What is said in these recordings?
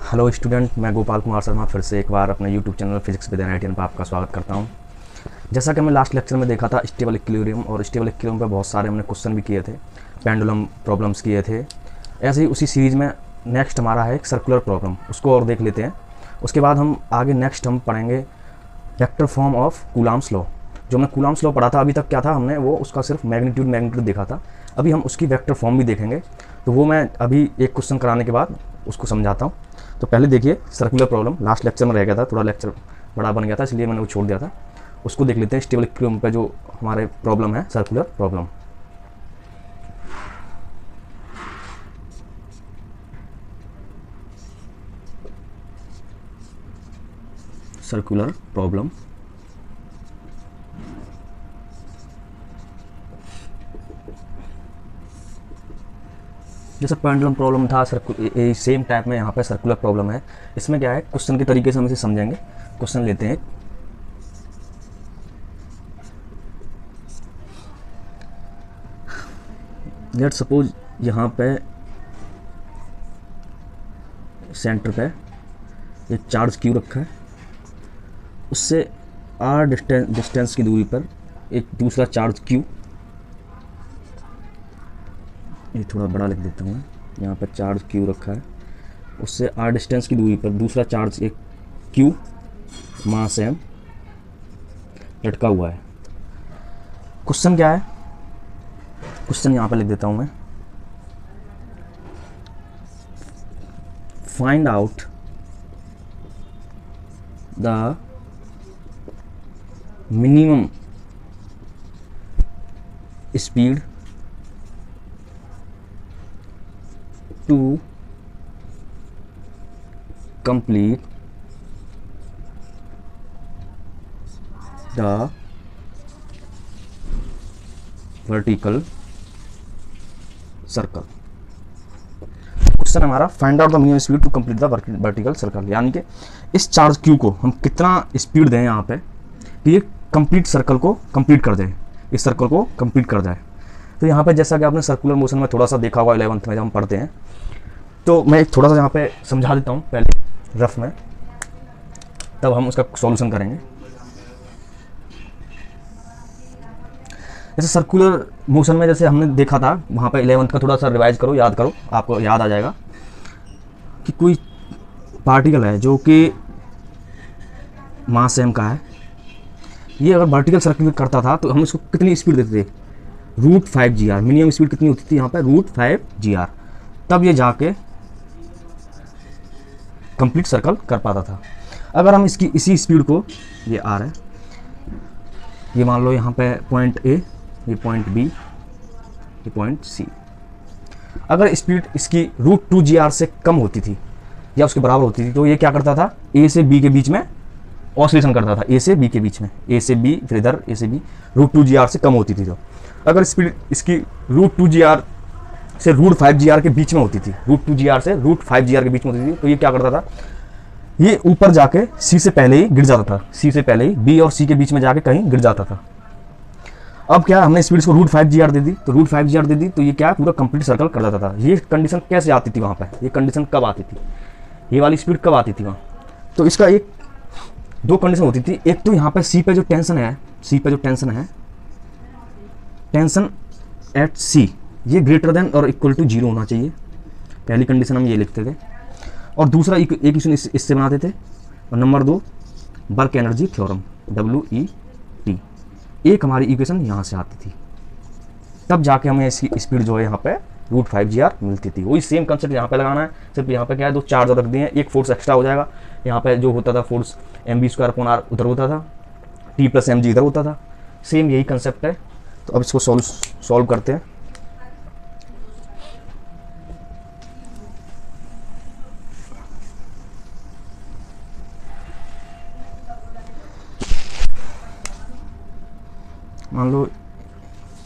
Hello student, मैं गोपाल कुमार शर्मा फिर से एक बार अपने यूट्यूब चैनल फिजिक्स विद एनआईटीएन पर आपका स्वागत करता हूं। जैसा कि हमने लास्ट लेक्चर में देखा था स्टेबल इक्विलिब्रियम, और स्टेबल इक्विलिब्रियम पे बहुत सारे हमने क्वेश्चन भी किए थे, पेंडुलम प्रॉब्लम्स किए थे। ऐसे ही उसी सीरीज़ में नेक्स्ट हमारा है एक सर्कुलर प्रॉब्लम, उसको और देख लेते हैं। उसके बाद हम आगे नेक्स्ट हम पढ़ेंगे vector form of Coulomb's law. जो हमने कूलॉम्स लॉ पढ़ा था अभी तक क्या था, हमने वो उसका सिर्फ मैग्नीट्यूड देखा था। अभी हम उसकी वेक्टर फॉर्म भी देखेंगे, तो वो मैं अभी एक क्वेश्चन कराने के बाद उसको समझाता हूँ। तो पहले देखिए सर्कुलर प्रॉब्लम, लास्ट लेक्चर में रह गया था, थोड़ा लेक्चर बड़ा बन गया था इसलिए मैंने वो छोड़ दिया था। उसको देख लेते हैं स्टेबल इक्विलिब्रियम पे जो हमारे प्रॉब्लम है, सर्कुलर प्रॉब्लम। सर्कुलर प्रॉब्लम जैसा पेंडुलम प्रॉब्लम था, सेम टाइप में यहाँ पे सर्कुलर प्रॉब्लम है। इसमें क्या है, क्वेश्चन के तरीके से हम इसे समझेंगे। क्वेश्चन लेते हैं। लेट सपोज यहाँ पे सेंटर पे एक चार्ज क्यू रखा है, उससे आर डिस्टेंस की दूरी पर एक दूसरा चार्ज क्यू, ये थोड़ा बड़ा लिख देता हूँ मैं, यहाँ पर चार्ज क्यू रखा है, उससे आर डिस्टेंस की दूरी पर दूसरा चार्ज एक क्यू मास एम लटका हुआ है। क्वेश्चन क्या है, क्वेश्चन यहाँ पर लिख देता हूँ मैं, find out the minimum speed to complete the vertical circle। Question हमारा find out the minimum speed to complete the vertical circle, यानी कि इस चार्ज क्यू को हम कितना स्पीड दें यहाँ पे कि ये कंप्लीट सर्कल को कंप्लीट कर दे, इस सर्कल को कंप्लीट कर जाए। तो यहाँ पे जैसा कि आपने सर्कुलर मोशन में थोड़ा सा देखा हुआ 11th में जब हम पढ़ते हैं, तो मैं एक थोड़ा सा यहाँ पे समझा देता हूँ पहले रफ में, तब हम उसका सॉल्यूशन करेंगे। जैसे सर्कुलर मोशन में जैसे हमने देखा था वहाँ पे 11th का थोड़ा सा रिवाइज करो, याद करो, आपको याद आ जाएगा कि कोई पार्टिकल है जो कि मास एम का है, ये अगर वर्टिकल सर्कुलेट करता था तो हम इसको कितनी स्पीड देते थे, √5 GR। मिनिमम स्पीड कितनी होती थी यहाँ पे, √5 GR। तब ये जाके कंप्लीट सर्कल कर पाता था। अगर हम इसकी इसी स्पीड को, ये आर है, ये मान लो यहाँ पे पॉइंट ए, ये पॉइंट बी, ये पॉइंट सी, अगर स्पीड इसकी √2 GR से कम होती थी या उसके बराबर होती थी, तो ये क्या करता था, ए से बी के बीच में ऑसिलेशन करता था, ए से बी के बीच में, ए से बी फिर इधर ए से बी, √2 GR से कम होती थी। तो अगर स्पीड इसकी √2 GR से √5 GR के बीच में होती थी, √2 GR से √5 GR के बीच में होती थी, तो ये क्या करता था, ये ऊपर जाके सी से पहले ही गिर जाता था, सी से पहले ही बी और सी के बीच में जाके कहीं गिर जाता था। अब क्या, हमने स्पीड को √5 GR दे दी, तो √5 GR दे दी तो ये क्या पूरा कंप्लीट सर्कल कर जाता था। ये कंडीशन कैसे आती थी वहाँ पर, ये कंडीशन कब आती थी, ये वाली स्पीड कब आती थी वहाँ, तो इसका एक दो कंडीशन होती थी। एक तो यहाँ पर सी पे जो टेंशन है, सी पे जो टेंशन है, टेंशन एट सी, ये ग्रेटर देन और इक्वल टू 0 होना चाहिए। पहली कंडीशन हम ये लिखते थे, और दूसरा एक इक्वेशन इससे बनाते थे। और number 2 work energy theorem, WET, एक हमारी इक्वेशन यहाँ से आती थी, तब जाके हमें इसकी स्पीड जो है यहाँ पे √5 GR मिलती थी। वही सेम कंसेप्ट यहाँ पे लगाना है, सिर्फ यहाँ पे क्या है, दो चार्ज रख दिए हैं, एक फोर्स एक्स्ट्रा हो जाएगा। यहाँ पे जो होता था फोर्स mv²/r उधर होता था, T+mg इधर होता था, सेम यही कंसेप्ट है। तो अब इसको सॉल्व करते हैं। मान लो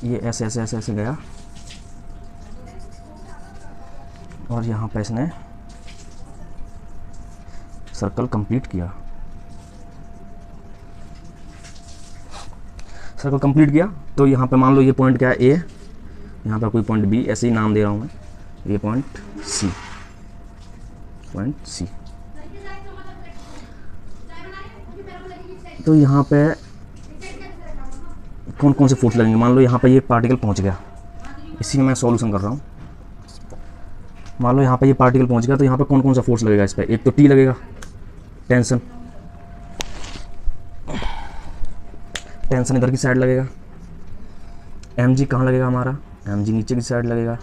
ये ऐसे ऐसे ऐसे ऐसे गया, और यहाँ पे इसने सर्कल कंप्लीट किया, सर्कल कंप्लीट किया। तो यहाँ पे मान लो ये पॉइंट क्या है, ए, यहाँ पर कोई पॉइंट बी, ऐसे ही नाम दे रहा हूँ मैं, ये पॉइंट सी, तो यहाँ पे कौन कौन से फोर्स लगेंगे। मान लो यहाँ पे ये पार्टिकल पहुँच गया, इसी में मैं सॉल्यूशन कर रहा हूँ। मान लो यहाँ पे ये पार्टिकल पहुँच गया, तो यहाँ पे कौन कौन सा फोर्स लगेगा इस पर। एक तो टी लगेगा, टेंशन, टेंशन इधर की साइड लगेगा। एम जी कहाँ लगेगा हमारा, एम जी नीचे की साइड लगेगा।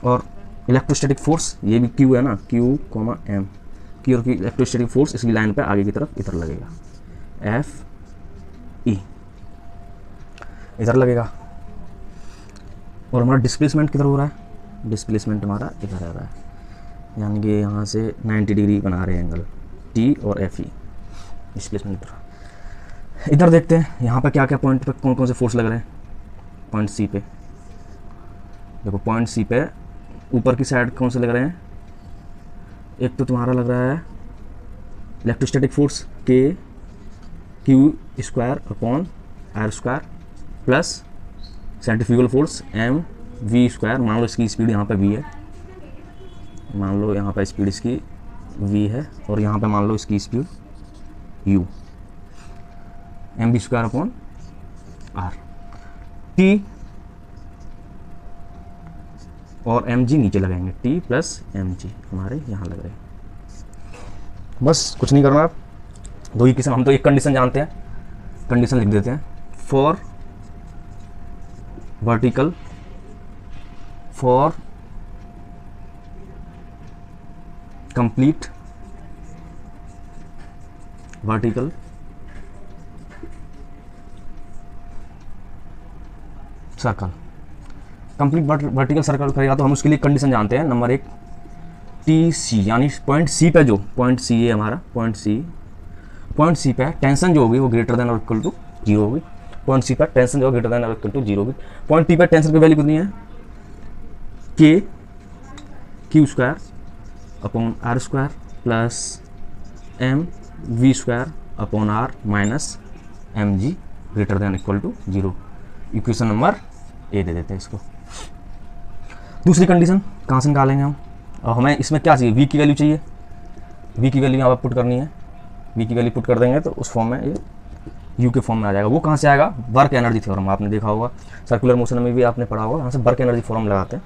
और इलेक्ट्रोस्टैटिक फोर्स ये भी क्यू है ना, क्यू कॉमा एम, क्यू की इलेक्ट्रोस्टैटिक फोर्स इसकी लाइन पे आगे की तरफ इधर लगेगा, एफ ई इधर लगेगा। और हमारा डिस्प्लेसमेंट किधर हो रहा है, डिस्प्लेसमेंट हमारा इधर आ रहा है, यानी कि यहाँ से 90 डिग्री बना रहे हैं एंगल टी और एफ ई। डिस्प्लेसमेंट इधर देखते हैं यहाँ पे क्या क्या पॉइंट पे कौन कौन से फोर्स लग रहे हैं। पॉइंट सी पे देखो, पॉइंट सी पे ऊपर की साइड कौन से लग रहे हैं। एक तो तुम्हारा लग रहा है electrostatic force k Q square upon are square plus centrifugal force m we square. मान लो इसकी स्पीड यहाँ पे वी है, मान लो यहाँ पे स्पीड इसकी वी है, और यहाँ पे मान लो इसकी speed u, m we square upon r. T और एम जी नीचे लगाएंगे, टी प्लस एम जी हमारे यहाँ लग रहे हैं। बस कुछ नहीं करना आप, दो इक्वेशन, हम तो एक कंडीशन जानते हैं, कंडीशन लिख देते हैं। For vertical, for complete vertical circle, complete vertical circle करेगा तो हम उसके लिए कंडीशन जानते हैं। नंबर एक, टी सी, यानी पॉइंट सी पे जो पॉइंट सी है हमारा, पॉइंट सी पे टेंशन जो होगी वो ग्रेटर देन और इक्वल टू जीरो होगी। पॉइंट सी पे टेंशन जो ग्रेटर देन और इक्वल टू जीरो होगी। पॉइंट टी पे टेंशन की वैल्यू कितनी है, K Q square upon are square plus M we square upon are minus M G greater than equal to zero. Equation number A दे देते हैं इसको। दूसरी कंडीशन कहाँ से निकालेंगे हम, और हमें इसमें क्या चाहिए, वी की वैल्यू चाहिए। वी की वैल्यू यहाँ पर पुट करनी है, वी की वैल्यू पुट कर देंगे तो उस फॉर्म में ये यू के फॉर्म में आ जाएगा। वो कहाँ से आएगा, वर्क एनर्जी थ्योरम आपने देखा होगा, सर्कुलर मोशन में भी आपने पढ़ा होगा, यहाँ से वर्क एनर्जी फॉर्म लगाते हैं।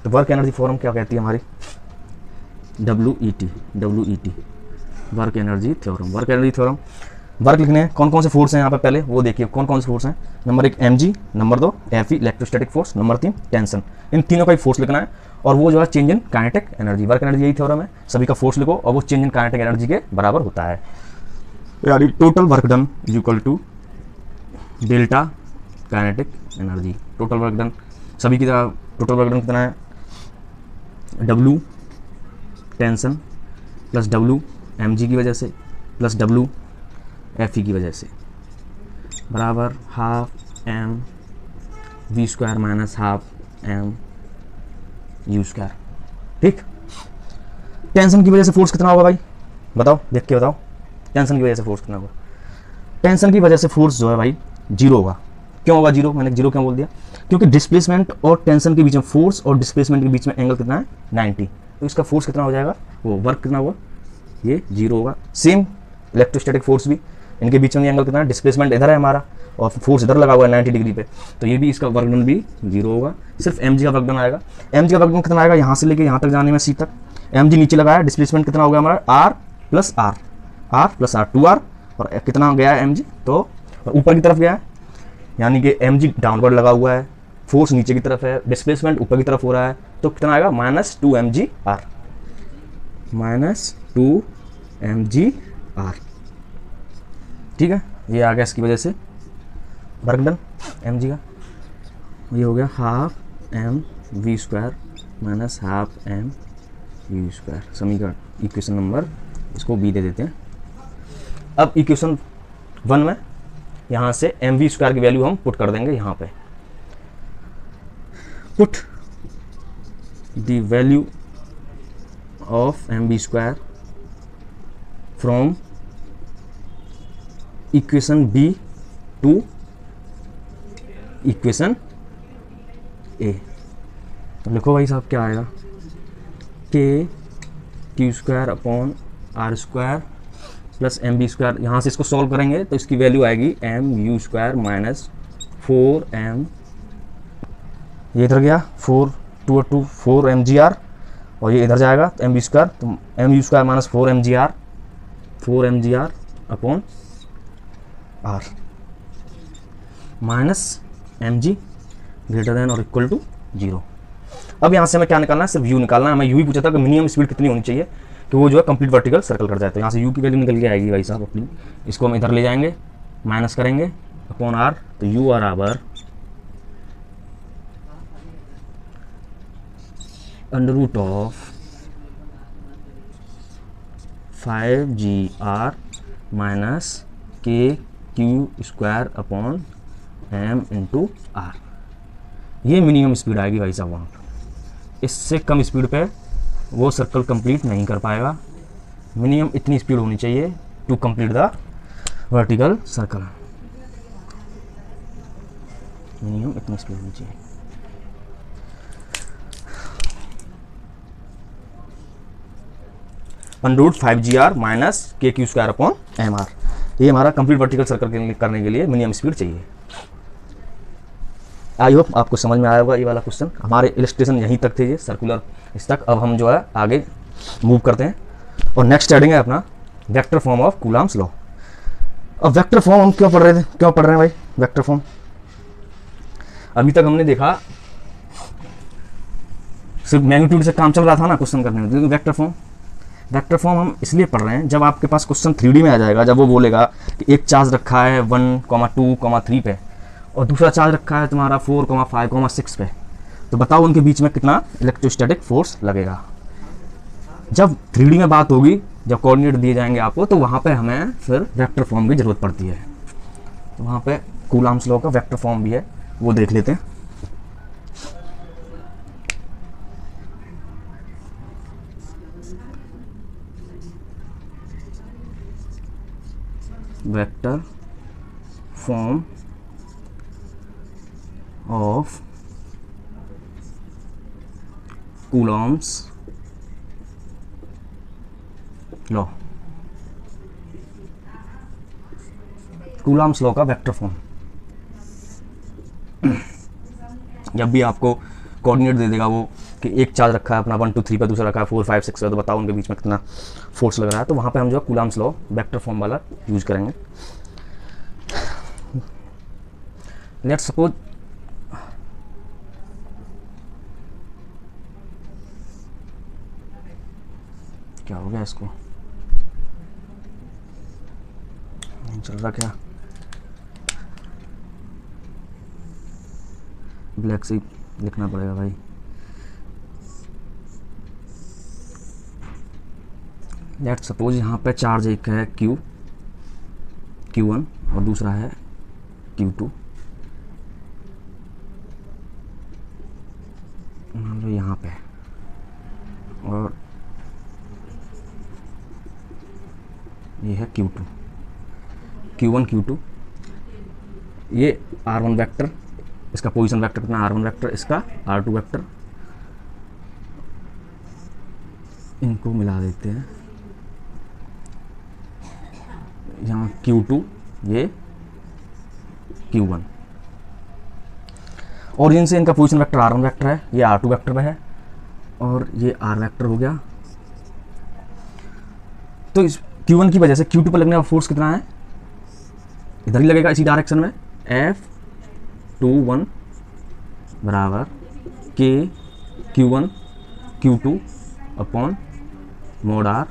तो वर्क एनर्जी फॉर्म क्या कहती है हमारी, WET, work energy theorem. Work energy theorem, work लिखने हैं, कौन कौन से फोर्स हैं यहाँ पे पहले वो देखिए कौन कौन से फोर्स हैं। नंबर एक mg, नंबर दो Fe इलेक्ट्रोस्टैटिक फोर्स, नंबर तीन टेंशन। इन तीनों का ही फोर्स लिखना है, और वो जो है change in kinetic energy. Work energy यही थ्योरम है, सभी का फोर्स लिखो और वो चेंज इन काइनेटिक एनर्जी के बराबर होता है। यानी total work done is equal to delta kinetic energy. Total work done सभी की तरह, टोटल वर्क डन कितना है, W tension plus W mg की वजह से प्लस W Fe की वजह से बराबर half M we square minus half M you square. ठीक, टेंशन की वजह से फोर्स कितना होगा भाई, बताओ, देख के बताओ, टेंशन की वजह से फोर्स कितना होगा। टेंशन की वजह से फोर्स जो है भाई जीरो होगा। क्यों होगा जीरो, मैंने जीरो क्यों बोल दिया, क्योंकि डिस्प्लेसमेंट और टेंशन के बीच में, फोर्स और डिस्प्लेसमेंट के बीच में एंगल कितना है 90, तो इसका फोर्स कितना हो जाएगा, वो वर्क कितना होगा, ये जीरो होगा। सेम इलेक्ट्रोस्टैटिक फोर्स भी, इनके बीच में एंगल कितना है, डिस्प्लेसमेंट इधर है हमारा और फोर्स इधर लगा हुआ है 90 डिग्री पे, तो ये भी इसका वर्क डन भी जीरो होगा। सिर्फ mg का वर्क डन आएगा। mg का वर्क डन कितना आएगा, यहाँ से लेके यहाँ तक जाने में c तक, mg नीचे लगाया, डिस्प्लेसमेंट कितना हो गया हमारा r plus r, r 2r, और कितना गया है mg, तो ऊपर की तरफ गया है, यानी कि mg डाउनवर्ड लगा हुआ है, फोर्स नीचे की तरफ है, डिस्प्लेसमेंट ऊपर की तरफ हो रहा है, तो कितना आएगा -2mgr, -2mgr। ठीक है, ये आ गया इसकी वजह से वर्क डन mg का। ये हो गया half M we square minus half M you square, समीकरण इक्वेशन नंबर इसको बी दे देते हैं। अब इक्वेशन 1 में यहाँ से एम वी स्क्वायर की वैल्यू हम पुट कर देंगे यहाँ पे, put the value of M we square from equation B to equation A. तो लिखो भाई साहब क्या आएगा, K Q square upon are square plus M B square. यहाँ से इसको सॉल्व करेंगे तो इसकी वैल्यू आएगी M you square minus 4m, ये इधर गया 4 और ये इधर जाएगा तो एम बी स्क्वायर, तो m you square minus 4mgr upon are minus M G greater than और इक्वल टू 0। अब यहाँ से हमें क्या निकालना है, सिर्फ यू निकालना है। हमें यू ही पूछा था कि मिनिमम स्पीड कितनी होनी चाहिए कि वो जो है कंप्लीट वर्टिकल सर्कल कर जाए। तो यहाँ से यू की वैल्यू निकल के आएगी भाई साहब अपनी, इसको हम इधर ले जाएंगे, माइनस करेंगे अपॉन आर, तो यू बराबर under root of 5gr minus के Q square upon M into R. ये मिनिमम स्पीड आएगी भाई साहब वहाँ पर। इससे कम स्पीड पे वो सर्कल कंप्लीट नहीं कर पाएगा। मिनिमम इतनी स्पीड होनी चाहिए to complete the vertical circle. Minimum इतनी स्पीड होनी चाहिए। अंडर रूट 5gr माइनस के Q square upon m r. ये हमारा कंप्लीट वर्टिकल सर्कल करने के लिए मिनिमम स्पीड चाहिए। आई होप आपको समझ में आया होगा ये वाला क्वेश्चन। हमारे इलस्ट्रेशन यहीं तक थे, ये सर्कुलर इस तक। अब हम जो है आगे मूव करते हैं और नेक्स्ट हेडिंग है अपना vector form of Coulomb's law. अब वेक्टर फॉर्म हम क्यों पढ़ रहे थे, क्यों पढ़ रहे हैं भाई वेक्टर फॉर्म? अभी तक हमने देखा सिर्फ मैग्नीट्यूड से काम चल रहा था ना क्वेश्चन करने में। तो वेक्टर फॉर्म हम इसलिए पढ़ रहे हैं, जब आपके पास क्वेश्चन 3D में आ जाएगा, जब वो बोलेगा कि एक चार्ज रखा है 1, 2, 3 पे और दूसरा चार्ज रखा है तुम्हारा 4, 5, 6 पे, तो बताओ उनके बीच में कितना इलेक्ट्रोस्टैटिक फोर्स लगेगा। जब 3D में बात होगी, जब कोऑर्डिनेट दिए जाएंगे आपको, तो वहाँ पे हमें फिर वेक्टर फॉर्म की ज़रूरत पड़ती है। तो वहाँ पे कूलम्ब्स लॉ का वेक्टर फॉर्म भी है, वो देख लेते हैं। Vector form of Coulomb's law. Coulomb's law का वेक्टर फॉर्म। जब भी आपको कोऑर्डिनेट दे देगा वो कि एक चार्ज रखा है अपना 1, 2, 3 पे, दूसरा रखा है 4, 5, 6 पे, तो बताओ उनके बीच में कितना फोर्स लग रहा है। तो वहाँ पे हम जो है कूलम्ब्स लॉ वेक्टर फॉर्म वाला यूज करेंगे। लेट्स सपोज क्या हो गया, इसको नहीं चल रहा क्या, ब्लैक से लिखना पड़ेगा भाई। लेट्स सपोज यहाँ पे चार्ज एक है Q1 और दूसरा है Q2। मान लो यहाँ पे, और ये है Q1 Q2। ये R1 वेक्टर, इसका पोजीशन वेक्टर कितना R1 वेक्टर, इसका R2 वेक्टर। इनको मिला देते हैं, यहाँ Q2, ये Q1। ओरिजिन से इनका पोजीशन वेक्टर R1 वेक्टर है, ये R2 वेक्टर में है और ये R वेक्टर हो गया। तो इस Q1 की वजह से Q2 पर लगने वाला फोर्स कितना है, इधर ही लगेगा इसी डायरेक्शन में। F21 बराबर K Q1 Q2 upon mod R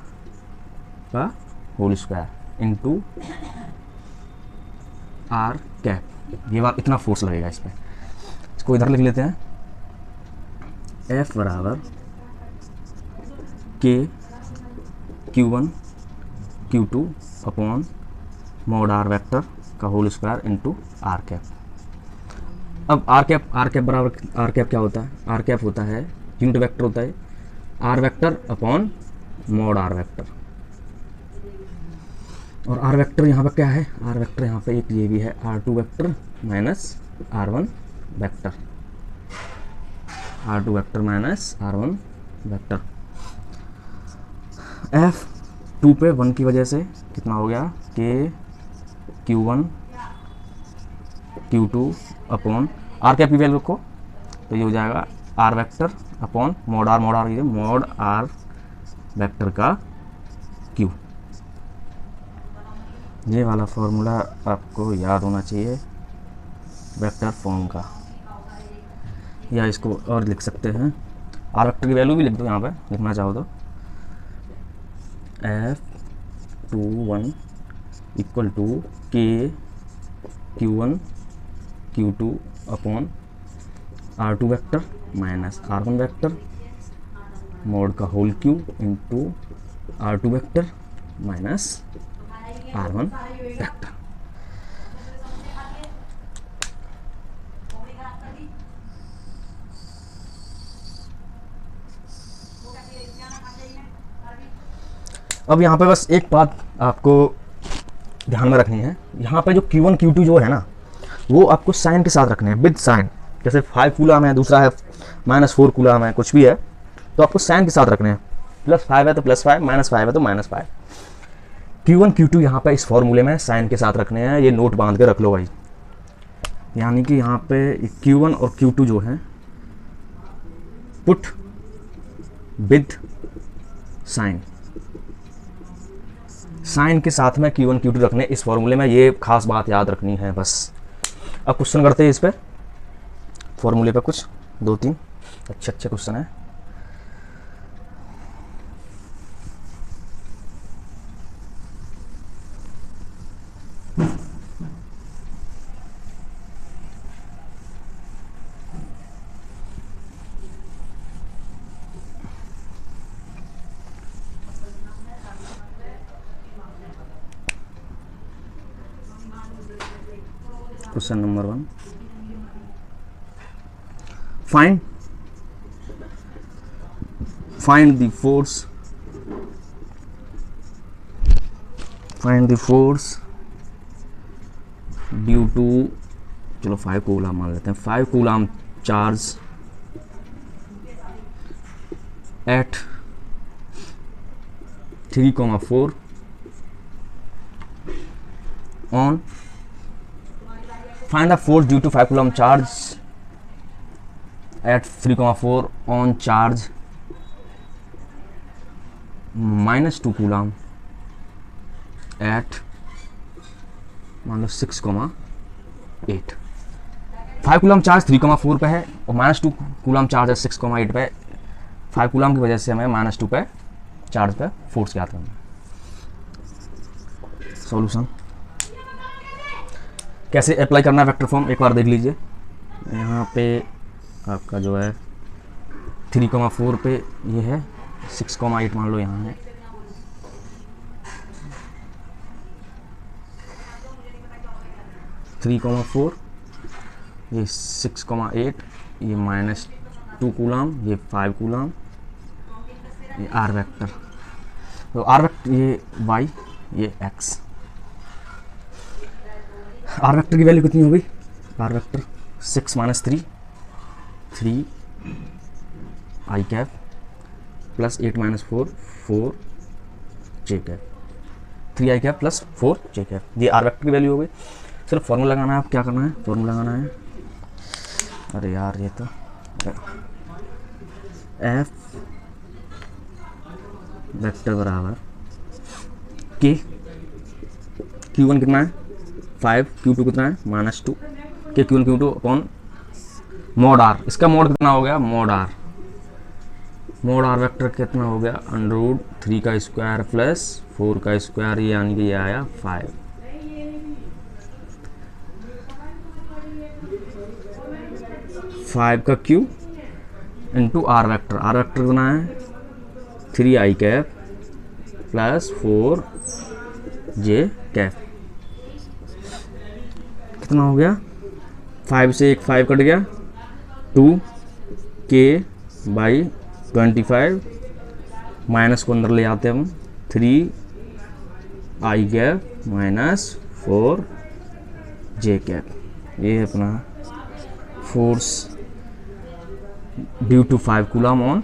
का whole square into R cap. ये बार इतना फोर्स लगेगा इस पर। इसको इधर लिख लेते हैं, F बराबर K Q1 Q2 upon mod R vector का whole square into R cap. अब R कैप बराबर R कैप क्या होता है, R कैप होता है यूनिट वेक्टर होता है R vector upon mod R vector. और R वेक्टर यहाँ पर क्या है, R वेक्टर यहाँ पे एक ये भी है R2 vector minus R1 vector, R2 vector minus R1 vector. F2 पे 1 की वजह से कितना हो गया k Q1 Q2 upon r cap की वैल्यू रखो तो ये हो जाएगा r vector upon mod r ये मॉड आर वेक्टर का Q। ये वाला फॉर्मूला आपको याद होना चाहिए वेक्टर फॉर्म का, या इसको और लिख सकते हैं आर वेक्टर की वैल्यू भी लिख दो यहाँ पे लिखना चाहो तो F21 equal to K Q1 Q2 upon R2 vector minus R1 vector mod का whole Q into R2 vector minus R1 vector. अब यहाँ पे बस एक बात आपको ध्यान में रखनी है, यहाँ पे जो Q1 Q2 जो है ना वो आपको साइन के साथ रखने हैं, विद साइन। जैसे 5 कूलम है, दूसरा है -4 कूलम है, कुछ भी है तो आपको साइन के साथ रखने हैं। +5 है तो +5, -5 है तो -5। Q1 Q2 यहाँ पे इस फॉर्मूले में साइन के साथ रखने हैं, ये नोट बांध के रख लो भाई। यानी कि यहाँ पे Q1 और Q2 जो है पुट विद साइन, साइन के साथ में Q1 Q2 रखने इस फॉर्मूले में, ये खास बात याद रखनी है बस। अब क्वेश्चन करते हैं इस पे फॉर्मूले पे, कुछ 2-3 अच्छे क्वेश्चन है। Question number 1, find the force due to, चलो 5 कूलम मान लेते हैं, 5 coulomb charge at 3,4 on, find the force due to 5 coulomb charge at 3,4 on charge -2 coulomb at मान लो 6,8। 5 कूलम चार्ज 3,4 पे है और -2 कूलम चार्ज है 6,8 पे। 5 कूलम की वजह से हमें -2 पे चार्ज पे फोर्स याद करना है। सॉल्यूशन कैसे अप्लाई करना है वेक्टर फॉर्म एक बार देख लीजिए। यहाँ पे आपका जो है 3,4 पे ये है, 6,8 मान लो यहाँ है। (3,4) ये 6,8, ये -2 कूलम, ये 5 कूलम, ये आर वेक्टर। तो आर वेक्टर ये y, ये x। आर वेक्टर की वैल्यू कितनी हो गई? R vector 6 - 3 3 i cap plus 8 - 4 4 j cap, 3 i cap plus 4 j cap. ये आर वेक्टर की वैल्यू हो गई। सिर्फ फॉर्मूला लगाना है। आप क्या करना है? फॉर्मूला लगाना है। अरे यार ये तो f वेक्टर बराबर k, Q1 कितना है 5, Q2 कितना है -2, के Q1 Q2 upon mod r। इसका मॉड कितना हो गया? Mod r। Mod r vector कितना हो गया? √3 का स्क्वायर प्लस 4 का स्क्वायर, यानी कि ये आया 5। का Q into r vector. R vector कितना है 3i cap plus 4 j cap. कितना हो गया? 5 से एक 5 कट गया, 2k/25 माइनस को अंदर ले आते हैं हम, 3i cap minus 4 j cap. ये है अपना force due to 5 coulomb on